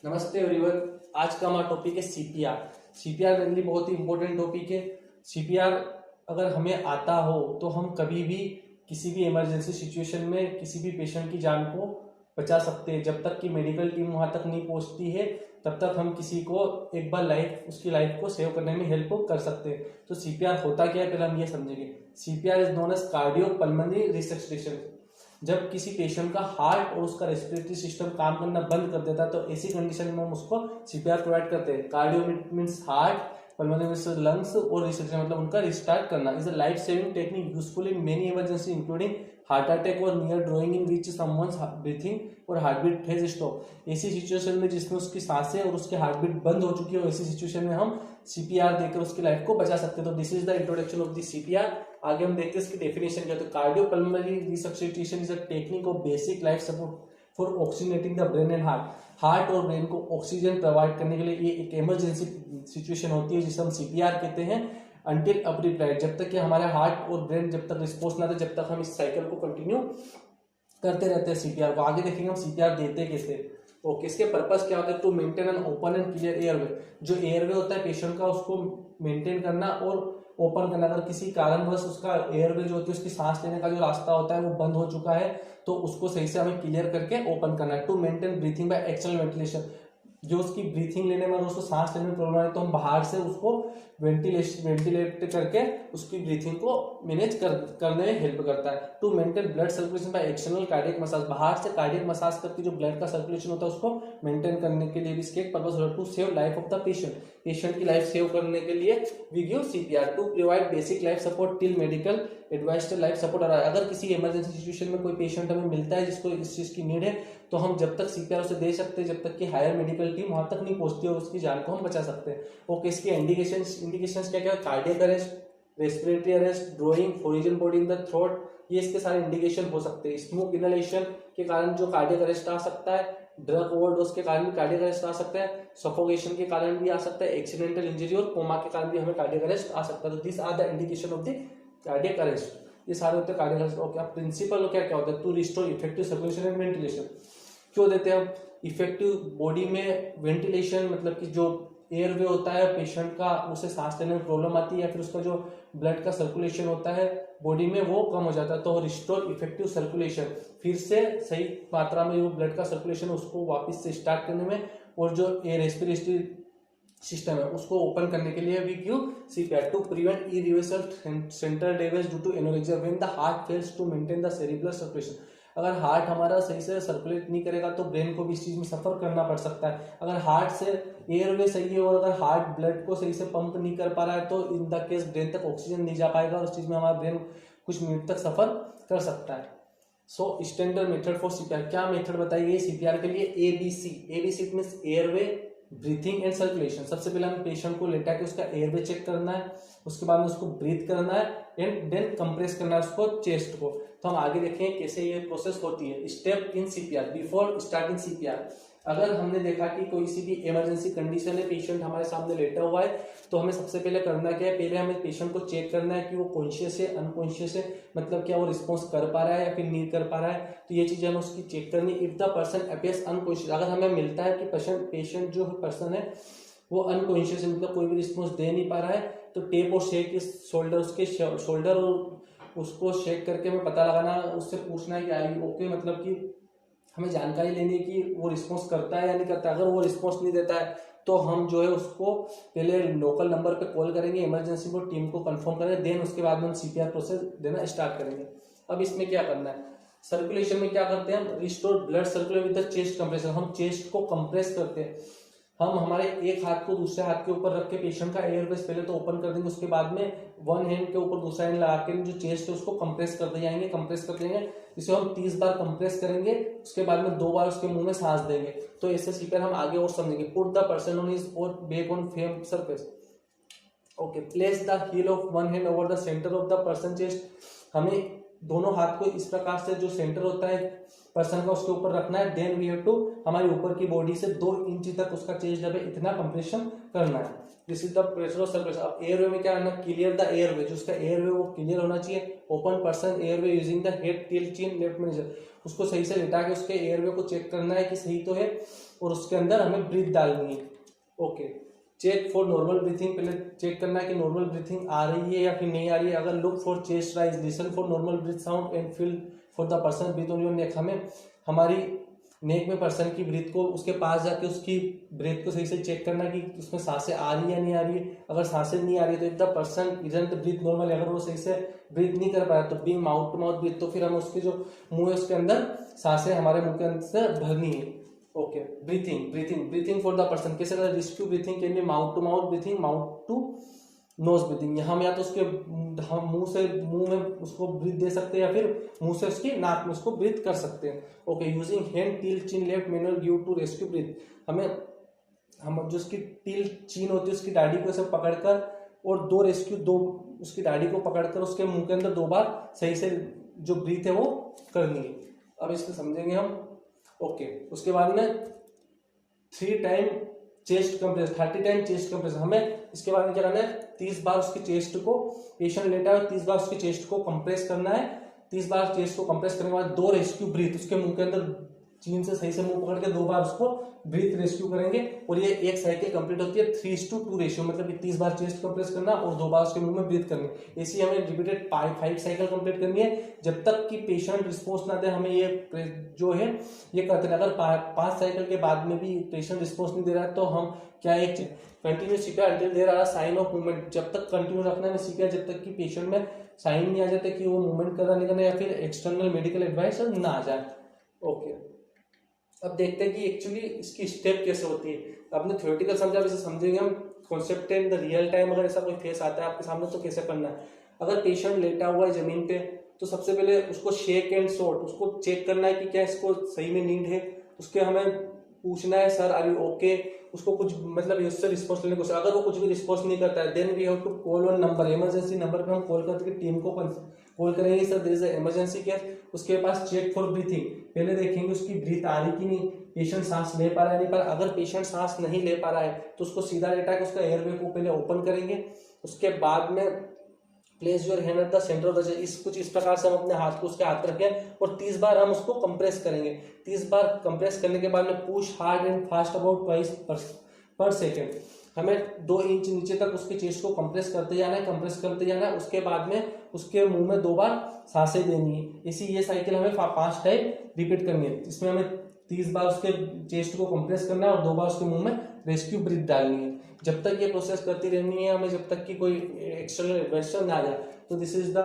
नमस्ते एवरीवन। आज का हमारा टॉपिक है सीपीआर। सीपीआर मेरे लिए बहुत ही इंपॉर्टेंट टॉपिक है। सीपीआर अगर हमें आता हो तो हम कभी भी किसी भी इमरजेंसी सिचुएशन में किसी भी पेशेंट की जान को बचा सकते हैं। जब तक कि मेडिकल टीम वहां तक नहीं पहुंचती है तब तक हम किसी को एक बार उसकी लाइफ को सेव करने में हेल्प कर सकते हैं। तो सीपीआर होता क्या है, पहले हम ये समझेंगे। CPR is known as cardio pulmonary resuscitation. जब किसी पेशेंट का हार्ट और उसका रेस्पिरेटरी सिस्टम काम करना बंद कर देता है तो ऐसी कंडीशन में हम उसको सीपीआर प्रोवाइड करते हैं। Cardio means heart, pulmonary means lungs और रिसर्च मतलब उनका रिस्टार्ट करना। Is a life saving technique useful in many emergency including heart attack और near drowning in which someone's breathing और हार्ट बीट हैज स्टॉप। ऐसी situation में जिसमें उसकी सांसें और उसकी हार्ट बीट बंद हो चुकी है, ऐसी सिचुएशन में हम सीपीआर देकर उसकी लाइफ को बचा सकते हैं। तो this is the introduction of the CPR. आगे हम देखते हैं इसकी डेफिनेशन क्या है। तो cardio pulmonary resuscitation is a technique of basic life support for oxygenating the brain and heart और ब्रेन को ऑक्सीजन प्रोवाइड करने के लिए ये एक इमरजेंसी सिचुएशन होती है जिसे हम सीपीआर कहते हैं। अंटिल अप्रीप्लाइड, जब तक कि हमारे हार्ट और ब्रेन जब तक रिस्पॉन्स ना दे जब तक हम इस साइकिल को कंटिन्यू करते रहते हैं सीपीआर को। आगे देखेंगे हम सीपीआर देते कैसे। ओके, इसके पर्पस क्या होता है। To maintain an open and clear airway. जो एयरवे होता है पेशेंट का उसको मेंटेन करना और ओपन करना। अगर किसी कारणवश उसका एयरवे जो होती है उसकी सांस लेने का जो रास्ता होता है वो बंद हो चुका है तो उसको सही से हमें क्लियर करके ओपन करना है। To maintain breathing by external ventilation. जो उसकी ब्रीथिंग लेने में अगर उसको सांस लेने में प्रॉब्लम है तो हम बाहर से उसको वेंटिलेट करके उसकी ब्रीथिंग को मैनेज करने में हेल्प करता है। To maintain blood circulation by external cardiac massage. बाहर से कार्डियक मसाज करके जो ब्लड का सर्कुलेशन होता है उसको मेंटेन करने के लिए भी इसके एक पर्पस होता है। To save life of the patient की लाइफ सेव करने के लिए we give CPR. To provide basic life support till medical advice life support. अगर किसी इमरजेंसी सिचुएशन में कोई पेशेंट हमें मिलता है जिसको इस चीज की नीड है तो हम जब तक सीपीआर उसे दे सकते हैं जब तक कि हायर मेडिकल टीम वहां तक नहीं पहुंचती और उसकी जान को हम बचा सकते हैं। ओके, इसकी इंडिकेशंस क्या क्या है। Cardiac arrest, respiratory arrest, drawing, frozen body in the throat, ये इसके सारे इंडिकेशन हो सकते हैं। स्मोक इनहेलेशन के कारण जो कार्डियक अरेस्ट आ सकता है, ड्रग ओवरडोज के कारण भी कार्डियक अरेस्ट आ सकता है, सफोकेशन के कारण भी आ सकता है, एक्सीडेंटल इंजरी और कोमा के कारण भी हमें कार्डियक अरेस्ट आ सकता है। तो this are the indication of the cardiac arrest. ये सारे होते हैं कार्डियक अरेस्ट। ओके, अब प्रिंसिपल क्या क्या होता है। To restore effective circulation and ventilation. क्यों देते हैं हम इफेक्टिव बॉडी में वेंटिलेशन, मतलब कि जो एयरवे होता है पेशेंट का उसे सांस लेने में प्रॉब्लम आती है या फिर उसका जो ब्लड का सर्कुलेशन होता है बॉडी में वो कम हो जाता है तो रिस्टोर इफेक्टिव सर्कुलेशन, फिर से सही मात्रा में जो ब्लड का सर्कुलेशन उसको वापस से स्टार्ट करने में और जो एयर रेस्पिरेटरी सिस्टम है उसको ओपन करने के लिए we give CPR. To prevent irreversible central damage due to anorexia when the heart fails to maintain the cerebral circulation. अगर हार्ट हमारा सही से सर्कुलेट नहीं करेगा तो ब्रेन को भी इस चीज में सफर करना पड़ सकता है। अगर हार्ट से एयरवे सही है और अगर हार्ट ब्लड को सही से पंप नहीं कर पा रहा है तो इन द केस ब्रेन तक ऑक्सीजन नहीं जा पाएगा और उस चीज में हमारा ब्रेन कुछ मिनट तक सफर कर सकता है। So standard method for CPR, क्या मेथड बताई गई सीपीआर के लिए। ABC means airway, breathing and circulation. सबसे पहले हमें पेशेंट को लेटा के उसका एयरवे चेक करना है, उसके बाद में उसको ब्रीथ करना है एंड देन कंप्रेस करना है उसको चेस्ट को। तो हम आगे देखें कैसे ये प्रोसेस होती है। Step in CPR before starting CPR. अगर हमने देखा कि कोई सी भी इमरजेंसी कंडीशन है, पेशेंट हमारे सामने लेटा हुआ है तो हमें सबसे पहले करना क्या है, पहले हमें पेशेंट को चेक करना है कि वो कॉन्शियस है अनकॉन्शियस है, मतलब क्या वो रिस्पॉन्स कर पा रहा है या फिर नहीं कर पा रहा है। तो ये चीजें हमें उसकी चेक करनी। If the person appears unconscious, अगर हमें मिलता है कि पेशेंट जो पर्सन है वो अनकॉन्शियस है, मतलब कोई भी रिस्पॉन्स दे नहीं पा रहा है, तो टेप और शेक इस शोल्डर, उसके शोल्डर और उसको शेक करके हमें पता लगाना, उससे पूछना है कि आई ओके, मतलब कि हमें जानकारी लेनी है कि वो रिस्पॉन्स करता है या नहीं करता है। अगर वो रिस्पॉन्स नहीं देता है तो हम जो है उसको पहले लोकल नंबर पे कॉल करेंगे, इमरजेंसी को टीम को कंफर्म करेंगे, देन उसके बाद में हम सीपीआर प्रोसेस देना स्टार्ट करेंगे। अब इसमें क्या करना है, सर्कुलेशन में क्या करते हैं हम, restore blood circulation with the chest compression. हम चेस्ट को कंप्रेस करते हैं। हम हमारे एक हाथ को दूसरे हाथ के ऊपर रख के पेशेंट का एयरवेज पहले तो ओपन कर देंगे, उसके बाद में वन हैंड के ऊपर दूसरा हैंड लगा के जो चेस्ट है उसको कंप्रेस करते जाएंगे, कंप्रेस कर देंगे। इसे हम 30 बार कंप्रेस करेंगे, उसके बाद में 2 बार उसके मुंह में सांस देंगे। तो ऐसे सीपीआर हम आगे और समझेंगे। Put the person on his or back on firm surface. Okay, place the heel of one hand over the centre of the person chest. हमें दोनों हाथ को इस प्रकार से जो सेंटर होता है पर्सन का उसके ऊपर रखना है। देन वी हैव टू हमारी ऊपर की बॉडी से 2 इंच तक उसका चेस्ट जब है इतना कंप्रेशन करना है। This is the pressure of circulation. अब एयरवे में क्या करना, क्लियर द एयरवे, जो उसका एयरवे वो क्लियर होना चाहिए। Open person airway using the head tilt chin lift measure, उसको सही से लिटा के उसके एयरवे को चेक करना है कि सही तो है और उसके अंदर हमें ब्रीथ डालनी है। Okay, check for normal breathing, पहले चेक करना है कि नॉर्मल ब्रीथिंग आ रही है या फिर नहीं आ रही है। अगर look for chest rise, listen for normal breath sound and feel for the person breath on your neck. हमें हमारी नेक में पर्सन की ब्रीथ को उसके पास जाके उसकी ब्रीथ को सही से चेक करना कि उसमें सांसें आ रही है या नहीं आ रही है। अगर सांसें नहीं आ रही है तो if the person isn't breath normal, अगर वो सही से ब्रीथ नहीं कर पाया तो being mouth to mouth breath, तो फिर हम उसके जो मुंह है उसके अंदर सांसें हमारे मुंह के अंदर से भरनी है। Okay, breathing for the person, कैसे करना, rescue breathing can be mouth to mouth breathing, mouth to nose breathing. हम या तो उसके हम मुंह में उसको ब्रीथ दे सकते हैं या फिर मुंह से उसकी नाक में उसको ब्रीथ कर सकते हैं। Okay, using hand tilt chin lift manual give two rescue breath. हम जो उसकी टिल चिन होती है उसकी दाढ़ी को ऐसे पकड़कर और दो उसकी दाढ़ी को पकड़कर उसके मुंह के अंदर 2 बार सही से जो ब्रीथ है वो करनी है। अब इसको समझेंगे हम। ओके, उसके बाद में 3 time chest compress, 30 time chest compress. हमें इसके बाद में क्या करना है, 30 बार उसकी चेस्ट को, पेशेंट लेटा है 30 बार उसकी चेस्ट को कंप्रेस करना है। 30 बार चेस्ट को कंप्रेस करने के बाद 2 रेस्क्यू ब्रीथ, उसके मुंह के अंदर चीन से सही से मुंह पकड़ के 2 बार उसको ब्रीथ रेस्क्यू करेंगे और ये एक साइकिल कंप्लीट होती है 3:2 रेशियो, मतलब 30 बार चेस्ट कंप्रेस करना और 2 बार उसके मुंह में ब्रीथ करनी। ऐसी हमें रिपीटेड 5 साइकिल कंप्लीट करनी है जब तक कि पेशेंट रिस्पॉन्स ना दे। हमें ये जो है ये करते हैं। अगर 5 साइकिल के बाद में भी पेशेंट रिस्पॉन्स नहीं दे रहा है तो हम क्या एक continue CPR until there are sign of movement, जब तक कंटिन्यू रखना है सीपीआर जब तक कि पेशेंट में साइन नहीं आ जाते कि वो मूवमेंट करना नहीं करना या फिर एक्सटर्नल मेडिकल एडवाइस ना आ जाए। ओके, अब देखते हैं कि एक्चुअली इसकी स्टेप कैसे होती है। आपने थ्योरेटिकल समझा, वैसे समझेंगे हम concept in the real time. अगर ऐसा कोई फेस आता है आपके सामने तो कैसे करना है। अगर पेशेंट लेटा हुआ है जमीन पे तो सबसे पहले उसको शेक एंड सोट, उसको चेक करना है कि क्या इसको सही में नीड है। उसके हमें पूछना है सर आर यू ओके, उसको कुछ मतलब उससे रिस्पॉन्स लेने को। अगर वो कुछ भी रिस्पॉन्स नहीं करता है then we have to call on number, emergency number पे हम कॉल करके टीम को कॉल करेंगे, sir there is emergency case. उसके पास चेक फॉर ब्रीथिंग, पहले देखेंगे उसकी ब्रीथ आ रही कि नहीं, पेशेंट सांस ले पा रहा है नहीं पा रहा। अगर पेशेंट सांस नहीं ले पा रहा है तो उसको सीधा लेटा के उसका एयरवे को पहले ओपन करेंगे। उसके बाद में place your hand at the centre of the chest, कुछ इस प्रकार से हम अपने हाथ को उसके हाथ रखें और 30 बार हम उसको कंप्रेस करेंगे। 30 बार कंप्रेस करने के बाद में push hard and fast about twice पर सेकेंड। हमें 2 इंच नीचे तक उसके चेस्ट को कंप्रेस करते जाना है, कंप्रेस करते जाना है। उसके बाद में उसके मुंह में 2 बार सांसें देनी है। इसी ये साइकिल हमें 5 टाइम रिपीट करनी है। इसमें हमें 30 बार उसके चेस्ट को कंप्रेस करना है और 2 बार उसके मुंह में रेस्क्यू ब्रीथ डालनी है। जब तक ये प्रोसेस करती रहनी है हमें, जब तक कि कोई एक्सटर्नल एडवाइस ना आ जाए। तो दिस इज द